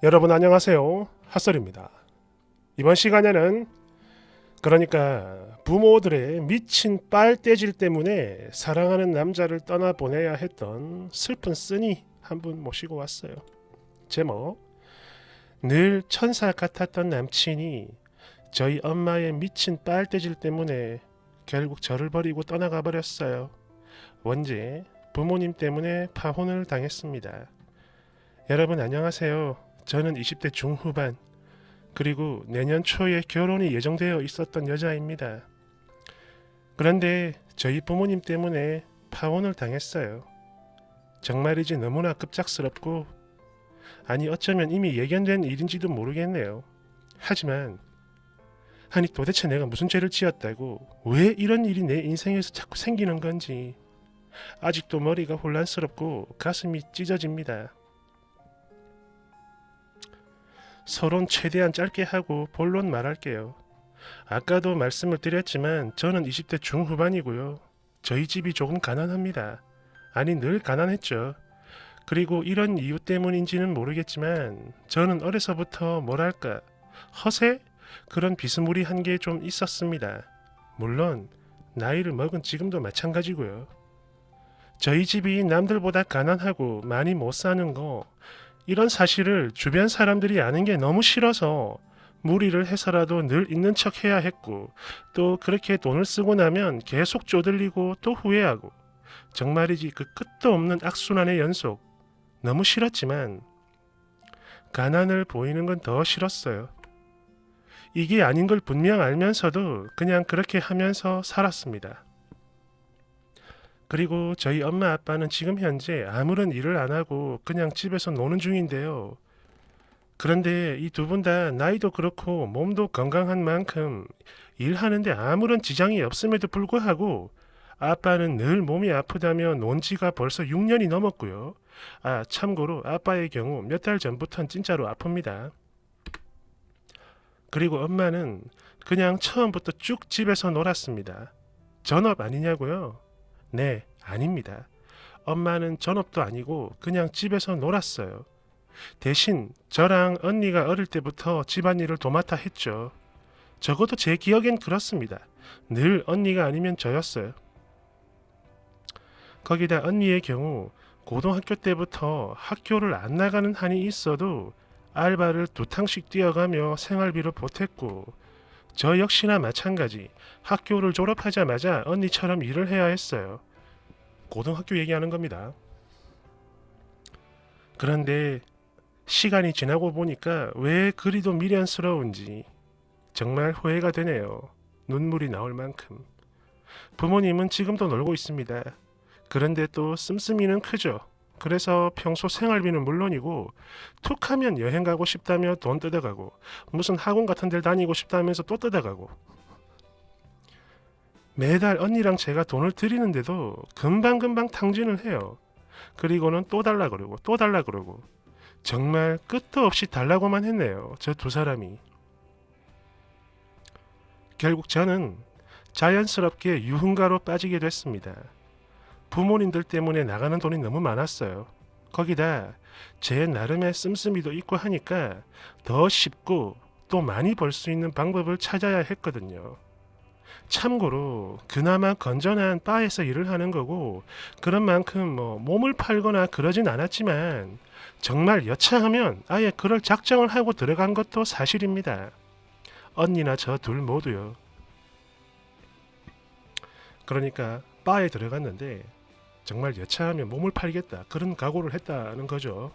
여러분 안녕하세요. 핫설입니다. 이번 시간에는 그러니까 부모들의 미친 빨대질 때문에 사랑하는 남자를 떠나보내야 했던 슬픈 쓰니 한 분 모시고 왔어요. 제목: 늘 천사 같았던 남친이 저희 엄마의 미친 빨대질 때문에 결국 저를 버리고 떠나가 버렸어요. 원제: 부모님 때문에 파혼을 당했습니다. 여러분 안녕하세요. 저는 20대 중후반, 그리고 내년 초에 결혼이 예정되어 있었던 여자입니다. 그런데 저희 부모님 때문에 파혼을 당했어요. 정말이지 너무나 급작스럽고, 아니 어쩌면 이미 예견된 일인지도 모르겠네요. 하지만 아니 도대체 내가 무슨 죄를 지었다고, 왜 이런 일이 내 인생에서 자꾸 생기는 건지 아직도 머리가 혼란스럽고 가슴이 찢어집니다. 서론 최대한 짧게 하고 본론 말할게요. 아까도 말씀을 드렸지만 저는 20대 중후반이고요. 저희 집이 조금 가난합니다. 아니 늘 가난했죠. 그리고 이런 이유 때문인지는 모르겠지만 저는 어려서부터 뭐랄까 허세? 그런 비스무리한 게 좀 있었습니다. 물론 나이를 먹은 지금도 마찬가지고요. 저희 집이 남들보다 가난하고 많이 못 사는 거, 이런 사실을 주변 사람들이 아는 게 너무 싫어서 무리를 해서라도 늘 있는 척 해야 했고, 또 그렇게 돈을 쓰고 나면 계속 쪼들리고 또 후회하고, 정말이지 그 끝도 없는 악순환의 연속. 너무 싫었지만 가난을 보이는 건 더 싫었어요. 이게 아닌 걸 분명 알면서도 그냥 그렇게 하면서 살았습니다. 그리고 저희 엄마 아빠는 지금 현재 아무런 일을 안 하고 그냥 집에서 노는 중인데요. 그런데 이 두 분 다 나이도 그렇고 몸도 건강한 만큼 일하는데 아무런 지장이 없음에도 불구하고 아빠는 늘 몸이 아프다며 논 지가 벌써 6년이 넘었고요. 아, 참고로 아빠의 경우 몇 달 전부터는 진짜로 아픕니다. 그리고 엄마는 그냥 처음부터 쭉 집에서 놀았습니다. 전업 아니냐고요? 네, 아닙니다. 엄마는 전업도 아니고 그냥 집에서 놀았어요. 대신 저랑 언니가 어릴 때부터 집안일을 도맡아 했죠. 적어도 제 기억엔 그렇습니다. 늘 언니가 아니면 저였어요. 거기다 언니의 경우 고등학교 때부터 학교를 안 나가는 한이 있어도 알바를 2탕씩 뛰어가며 생활비를 보탰고, 저 역시나 마찬가지 학교를 졸업하자마자 언니처럼 일을 해야 했어요. 고등학교 얘기하는 겁니다. 그런데 시간이 지나고 보니까 왜 그리도 미련스러운지 정말 후회가 되네요. 눈물이 나올 만큼. 부모님은 지금도 놀고 있습니다. 그런데 또 씀씀이는 크죠. 그래서 평소 생활비는 물론이고 툭 하면 여행 가고 싶다며 돈 뜯어가고, 무슨 학원 같은 데 다니고 싶다면서 또 뜯어가고, 매달 언니랑 제가 돈을 드리는데도 금방금방 탕진을 해요. 그리고는 또 달라 그러고 또 달라 그러고, 정말 끝도 없이 달라고만 했네요. 저 두 사람이. 결국 저는 자연스럽게 유흥가로 빠지게 됐습니다. 부모님들 때문에 나가는 돈이 너무 많았어요. 거기다 제 나름의 씀씀이도 있고 하니까 더 쉽고 또 많이 벌 수 있는 방법을 찾아야 했거든요. 참고로 그나마 건전한 바에서 일을 하는 거고, 그런 만큼 몸을 팔거나 그러진 않았지만 정말 여차하면 아예 그럴 작정을 하고 들어간 것도 사실입니다. 언니나 저 둘 모두요. 그러니까 바에 들어갔는데 정말 여차하면 몸을 팔겠다, 그런 각오를 했다는 거죠.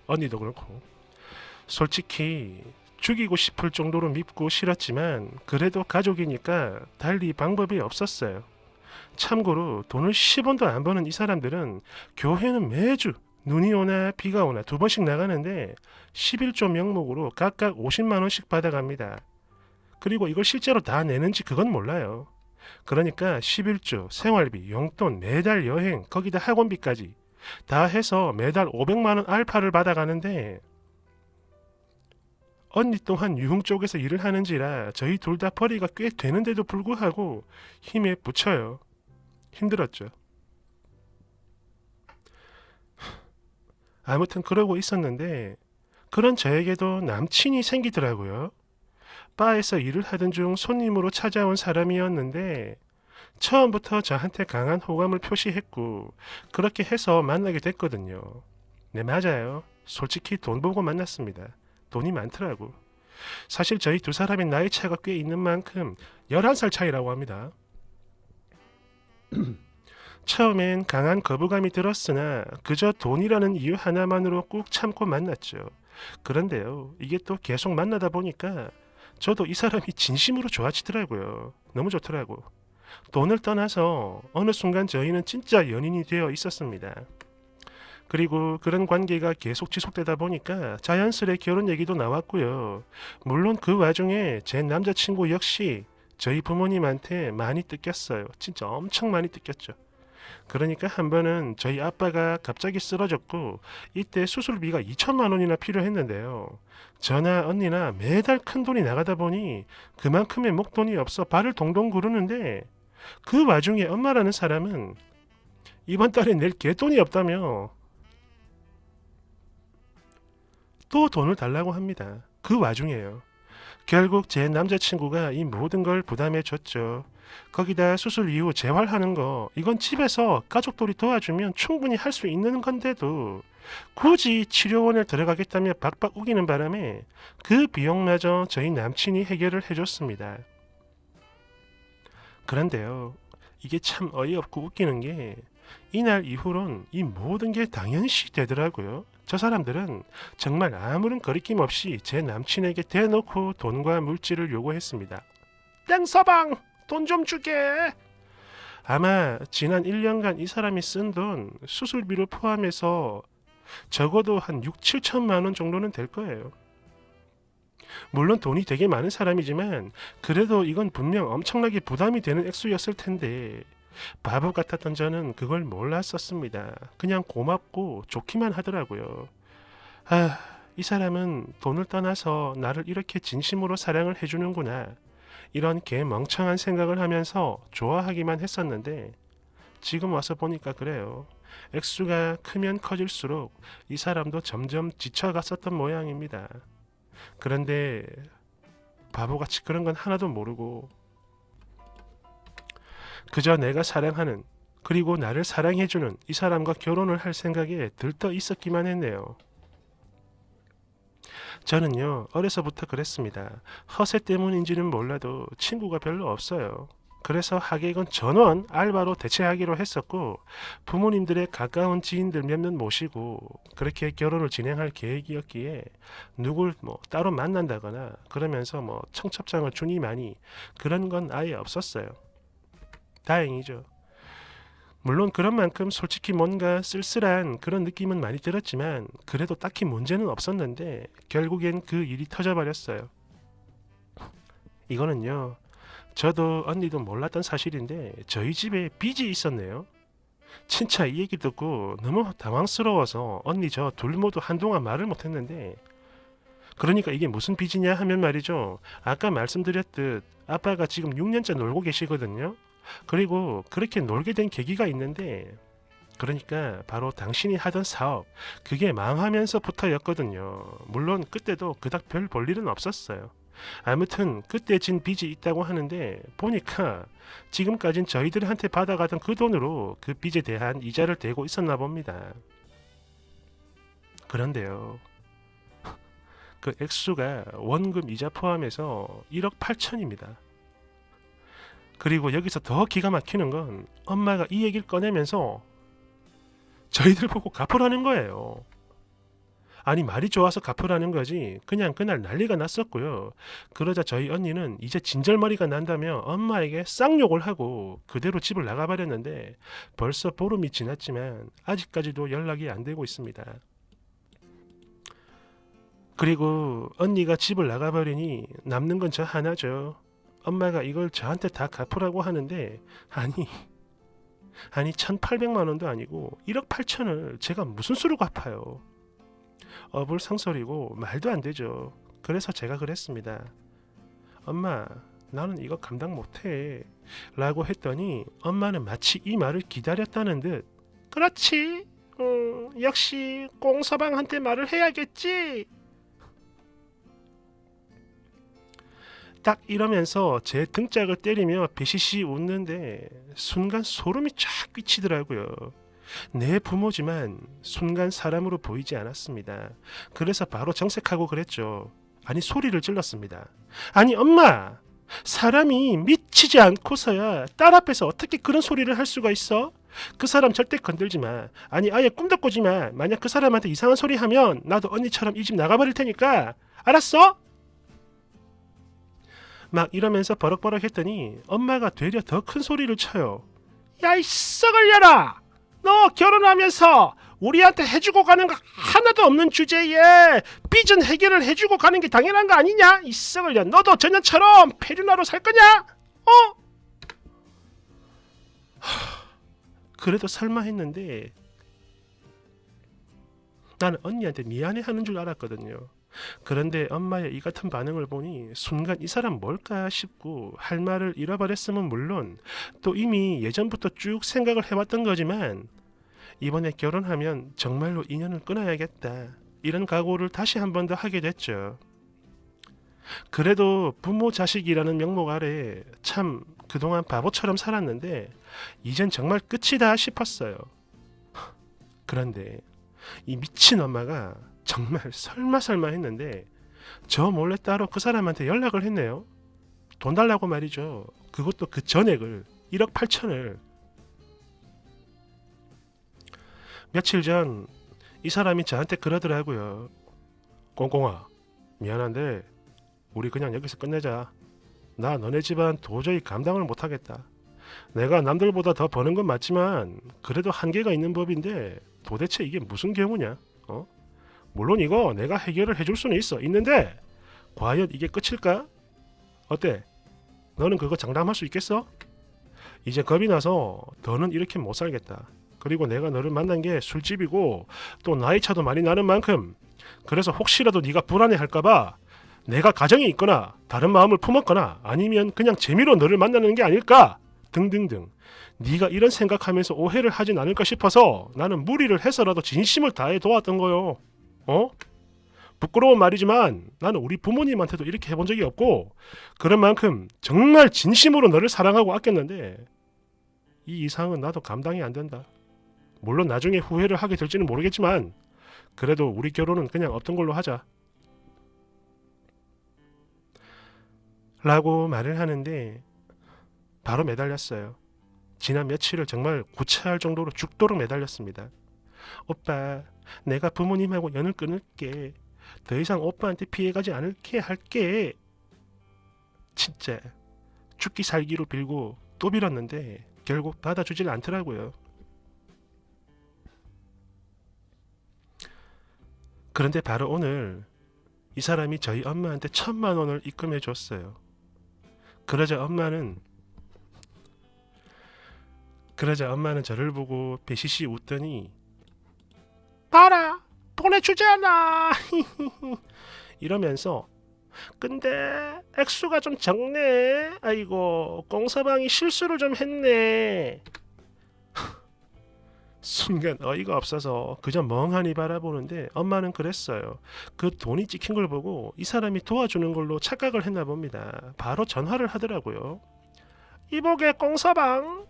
언니도 그렇고. 솔직히 죽이고 싶을 정도로 밉고 싫었지만 그래도 가족이니까 달리 방법이 없었어요. 참고로 돈을 10원도 안 버는 이 사람들은 교회는 매주 눈이 오나 비가 오나 2번씩 나가는데 11조 명목으로 각각 50만 원씩 받아갑니다. 그리고 이걸 실제로 다 내는지 그건 몰라요. 그러니까 11조, 생활비, 용돈, 매달 여행, 거기다 학원비까지 다 해서 매달 500만 원 알파를 받아가는데, 언니 또한 유흥 쪽에서 일을 하는지라 저희 둘 다 벌이가 꽤 되는데도 불구하고 힘에 부쳐요. 힘들었죠. 아무튼 그러고 있었는데 그런 저에게도 남친이 생기더라고요. 바에서 일을 하던 중 손님으로 찾아온 사람이었는데 처음부터 저한테 강한 호감을 표시했고 그렇게 해서 만나게 됐거든요. 네, 맞아요. 솔직히 돈 보고 만났습니다. 돈이 많더라고. 사실 저희 두 사람의 나이 차가 꽤 있는 만큼 11살 차이라고 합니다. 처음엔 강한 거부감이 들었으나 그저 돈이라는 이유 하나만으로 꾹 참고 만났죠. 그런데요, 이게 또 계속 만나다 보니까 저도 이 사람이 진심으로 좋아지더라고요. 너무 좋더라고. 돈을 떠나서 어느 순간 저희는 진짜 연인이 되어 있었습니다. 그리고 그런 관계가 계속 지속되다 보니까 자연스레 결혼 얘기도 나왔고요. 물론 그 와중에 제 남자친구 역시 저희 부모님한테 많이 뜯겼어요. 진짜 엄청 많이 뜯겼죠. 그러니까 한 번은 저희 아빠가 갑자기 쓰러졌고 이때 수술비가 2천만 원이나 필요했는데요. 저나 언니나 매달 큰 돈이 나가다 보니 그만큼의 목돈이 없어 발을 동동 구르는데 그 와중에 엄마라는 사람은 이번 달에 낼 개돈이 없다며 또 돈을 달라고 합니다. 그 와중에요. 결국 제 남자친구가 이 모든 걸 부담해 줬죠. 거기다 수술 이후 재활하는 거 이건 집에서 가족들이 도와주면 충분히 할 수 있는 건데도 굳이 치료원에 들어가겠다며 박박 우기는 바람에 그 비용마저 저희 남친이 해결을 해줬습니다. 그런데요, 이게 참 어이없고 웃기는 게 이날 이후론 이 모든 게 당연시 되더라고요. 저 사람들은 정말 아무런 거리낌 없이 제 남친에게 대놓고 돈과 물질을 요구했습니다. 땡서방! 돈 좀 주게! 아마 지난 1년간 이 사람이 쓴 돈 수술비를 포함해서 적어도 한 6, 7천만 원 정도는 될 거예요. 물론 돈이 되게 많은 사람이지만 그래도 이건 분명 엄청나게 부담이 되는 액수였을 텐데 바보 같았던 저는 그걸 몰랐었습니다. 그냥 고맙고 좋기만 하더라고요. 아, 이 사람은 돈을 떠나서 나를 이렇게 진심으로 사랑을 해주는구나. 이런 개 멍청한 생각을 하면서 좋아하기만 했었는데 지금 와서 보니까 그래요. 액수가 크면 커질수록 이 사람도 점점 지쳐갔었던 모양입니다. 그런데 바보같이 그런 건 하나도 모르고 그저 내가 사랑하는 그리고 나를 사랑해주는 이 사람과 결혼을 할 생각에 들떠 있었기만 했네요. 저는요 어려서부터 그랬습니다. 허세 때문인지는 몰라도 친구가 별로 없어요. 그래서 하객은 전원 알바로 대체하기로 했었고 부모님들의 가까운 지인들 몇몇 모시고 그렇게 결혼을 진행할 계획이었기에 누굴 따로 만난다거나 그러면서 청첩장을 주니 마니 그런 건 아예 없었어요. 다행이죠. 물론 그런 만큼 솔직히 뭔가 쓸쓸한 그런 느낌은 많이 들었지만 그래도 딱히 문제는 없었는데 결국엔 그 일이 터져버렸어요. 이거는요. 저도 언니도 몰랐던 사실인데 저희 집에 빚이 있었네요. 진짜 이 얘기 듣고 너무 당황스러워서 언니 저 둘 모두 한동안 말을 못했는데 그러니까 이게 무슨 빚이냐 하면 말이죠. 아까 말씀드렸듯 아빠가 지금 6년째 놀고 계시거든요. 그리고 그렇게 놀게 된 계기가 있는데 그러니까 바로 당신이 하던 사업 그게 망하면서부터였거든요. 물론 그때도 그닥 별 볼 일은 없었어요. 아무튼 그때 진 빚이 있다고 하는데 보니까 지금까진 저희들한테 받아가던 그 돈으로 그 빚에 대한 이자를 대고 있었나 봅니다. 그런데요. 그 액수가 원금 이자 포함해서 1억 8천입니다. 그리고 여기서 더 기가 막히는 건 엄마가 이 얘기를 꺼내면서 저희들 보고 갚으라는 거예요. 아니 말이 좋아서 갚으라는 거지 그냥 그날 난리가 났었고요. 그러자 저희 언니는 이제 진절머리가 난다며 엄마에게 쌍욕을 하고 그대로 집을 나가버렸는데 벌써 보름이 지났지만 아직까지도 연락이 안 되고 있습니다. 그리고 언니가 집을 나가버리니 남는 건 저 하나죠. 엄마가 이걸 저한테 다 갚으라고 하는데 아니 1,800만 원도 아니고 1억 8천을 제가 무슨 수로 갚아요. 어불성설이고 말도 안 되죠. 그래서 제가 그랬습니다. 엄마 나는 이거 감당 못해 라고 했더니 엄마는 마치 이 말을 기다렸다는 듯 그렇지 역시 꽁서방한테 말을 해야겠지 딱 이러면서 제 등짝을 때리며 비시시 웃는데 순간 소름이 쫙 끼치더라고요. 내 부모지만 순간 사람으로 보이지 않았습니다. 그래서 바로 정색하고 그랬죠. 아니 소리를 질렀습니다. 아니 엄마! 사람이 미치지 않고서야 딸 앞에서 어떻게 그런 소리를 할 수가 있어? 그 사람 절대 건들지 마. 아니 아예 꿈도 꾸지 마. 만약 그 사람한테 이상한 소리 하면 나도 언니처럼 이 집 나가버릴 테니까. 알았어? 막 이러면서 버럭버럭 했더니 엄마가 되려 더 큰 소리를 쳐요. 야 이 썩을려라! 너 결혼하면서 우리한테 해주고 가는 거 하나도 없는 주제에 빚은 해결을 해주고 가는 게 당연한 거 아니냐? 이 썩을려. 너도 전년처럼 페류나로 살 거냐? 그래도 설마 했는데 나는 언니한테 미안해하는 줄 알았거든요. 그런데 엄마의 이 같은 반응을 보니 순간 이 사람 뭘까 싶고 할 말을 잃어버렸으면 물론 또 이미 예전부터 쭉 생각을 해왔던 거지만 이번에 결혼하면 정말로 인연을 끊어야겠다 이런 각오를 다시 한 번 더 하게 됐죠. 그래도 부모 자식이라는 명목 아래 참 그동안 바보처럼 살았는데 이젠 정말 끝이다 싶었어요. 그런데 이 미친 엄마가 정말 설마 했는데 저 몰래 따로 그 사람한테 연락을 했네요. 돈 달라고 말이죠. 그것도 그 전액을 1억 8천을. 며칠 전 이 사람이 저한테 그러더라고요. 꽁꽁아 미안한데 우리 그냥 여기서 끝내자. 나 너네 집안 도저히 감당을 못하겠다. 내가 남들보다 더 버는 건 맞지만 그래도 한계가 있는 법인데 도대체 이게 무슨 경우냐? 물론 이거 내가 해결을 해줄 수는 있는데 과연 이게 끝일까? 어때? 너는 그거 장담할 수 있겠어? 이제 겁이 나서 더는 이렇게 못 살겠다. 그리고 내가 너를 만난 게 술집이고 또 나이 차도 많이 나는 만큼 그래서 혹시라도 네가 불안해할까봐 내가 가정이 있거나 다른 마음을 품었거나 아니면 그냥 재미로 너를 만나는 게 아닐까 등등등 네가 이런 생각하면서 오해를 하진 않을까 싶어서 나는 무리를 해서라도 진심을 다해 도왔던 거요. 부끄러운 말이지만 나는 우리 부모님한테도 이렇게 해본 적이 없고 그런 만큼 정말 진심으로 너를 사랑하고 아꼈는데 이 이상은 나도 감당이 안 된다. 물론 나중에 후회를 하게 될지는 모르겠지만 그래도 우리 결혼은 그냥 없던 걸로 하자. 라고 말을 하는데 바로 매달렸어요. 지난 며칠을 정말 구차할 정도로 죽도록 매달렸습니다. 오빠, 내가 부모님하고 연을 끊을게. 더 이상 오빠한테 피해가지 않을게 할게. 진짜 죽기 살기로 빌고 또 빌었는데 결국 받아주질 않더라고요. 그런데 바로 오늘 이 사람이 저희 엄마한테 1,000만 원을 입금해 줬어요. 그러자 엄마는 저를 보고 배시시 웃더니 봐라 보내주잖아 이러면서 근데 액수가 좀 적네. 아이고 공서방이 실수를 좀 했네. 순간 어이가 없어서 그저 멍하니 바라보는데 엄마는 그랬어요. 그 돈이 찍힌 걸 보고 이 사람이 도와주는 걸로 착각을 했나 봅니다. 바로 전화를 하더라고요. 이보게 공서방,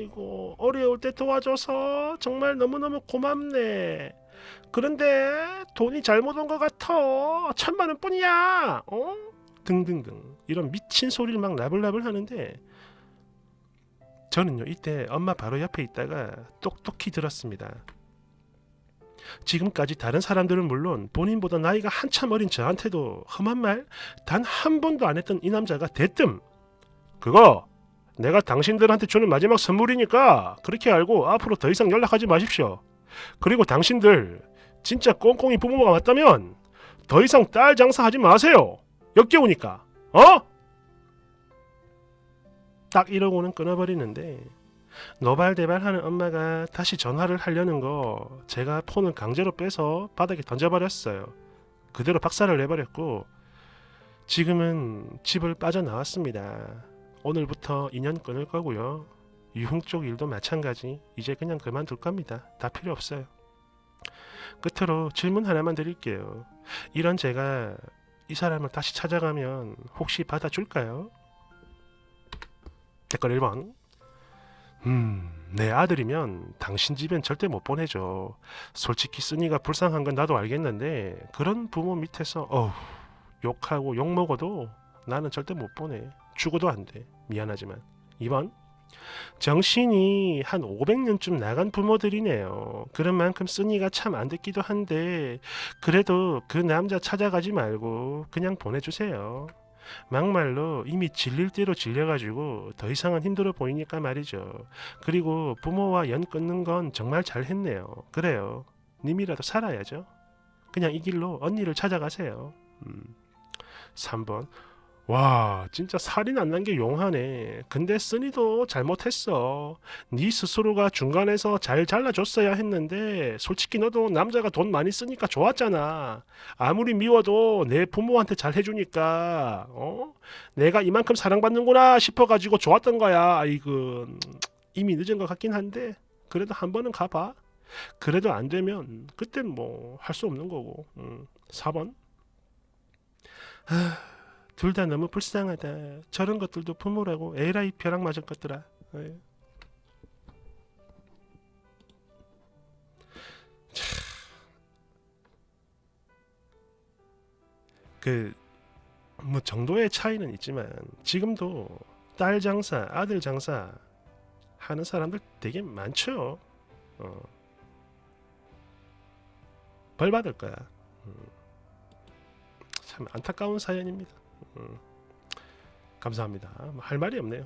이거 어려울 때 도와줘서 정말 너무너무 고맙네. 그런데 돈이 잘못 온 것 같아. 1,000만 원 뿐이야. 등등등 이런 미친 소리를 막 나불나불 하는데 저는요 이때 엄마 바로 옆에 있다가 똑똑히 들었습니다. 지금까지 다른 사람들은 물론 본인보다 나이가 한참 어린 저한테도 험한 말 단 한 번도 안 했던 이 남자가 대뜸 그거 내가 당신들한테 주는 마지막 선물이니까 그렇게 알고 앞으로 더 이상 연락하지 마십시오. 그리고 당신들 진짜 꽁꽁이 부모가 맞다면 더 이상 딸 장사하지 마세요. 역겨우니까. 딱 이러고는 끊어버리는데 노발대발하는 엄마가 다시 전화를 하려는 거 제가 폰을 강제로 빼서 바닥에 던져버렸어요. 그대로 박살을 내버렸고 지금은 집을 빠져나왔습니다. 오늘부터 인연 끊을 거고요. 유흥 쪽 일도 마찬가지. 이제 그냥 그만둘 겁니다. 다 필요 없어요. 끝으로 질문 하나만 드릴게요. 이런 제가 이 사람을 다시 찾아가면 혹시 받아줄까요? 댓글 1번. 내 아들이면 당신 집엔 절대 못 보내죠. 솔직히 쓰니가 불쌍한 건 나도 알겠는데 그런 부모 밑에서 욕하고 욕먹어도 나는 절대 못 보내. 죽어도 안 돼. 미안하지만. 2번. 정신이 한 500년쯤 나간 부모들이네요. 그런 만큼 쓰니가 참 안 듣기도 한데 그래도 그 남자 찾아가지 말고 그냥 보내주세요. 막말로 이미 질릴 대로 질려가지고 더 이상은 힘들어 보이니까 말이죠. 그리고 부모와 연 끊는 건 정말 잘했네요. 그래요. 님이라도 살아야죠. 그냥 이 길로 언니를 찾아가세요. 3번. 와, 진짜 살인 안 난 게 용하네. 근데 쓰니도 잘못했어. 네 스스로가 중간에서 잘 잘라줬어야 했는데 솔직히 너도 남자가 돈 많이 쓰니까 좋았잖아. 아무리 미워도 내 부모한테 잘 해주니까 내가 이만큼 사랑받는구나 싶어가지고 좋았던 거야. 아이고, 이미 늦은 것 같긴 한데 그래도 한 번은 가봐. 그래도 안 되면 그땐 뭐 할 수 없는 거고. 4번. 둘 다 너무 불쌍하다. 저런 것들도 부모라고. 에라이 벼락 맞은 것들아. 어이. 뭐 정도의 차이는 있지만 지금도 딸 장사, 아들 장사 하는 사람들 되게 많죠. 벌 받을 거야. 참 안타까운 사연입니다. 감사합니다. 할 말이 없네요.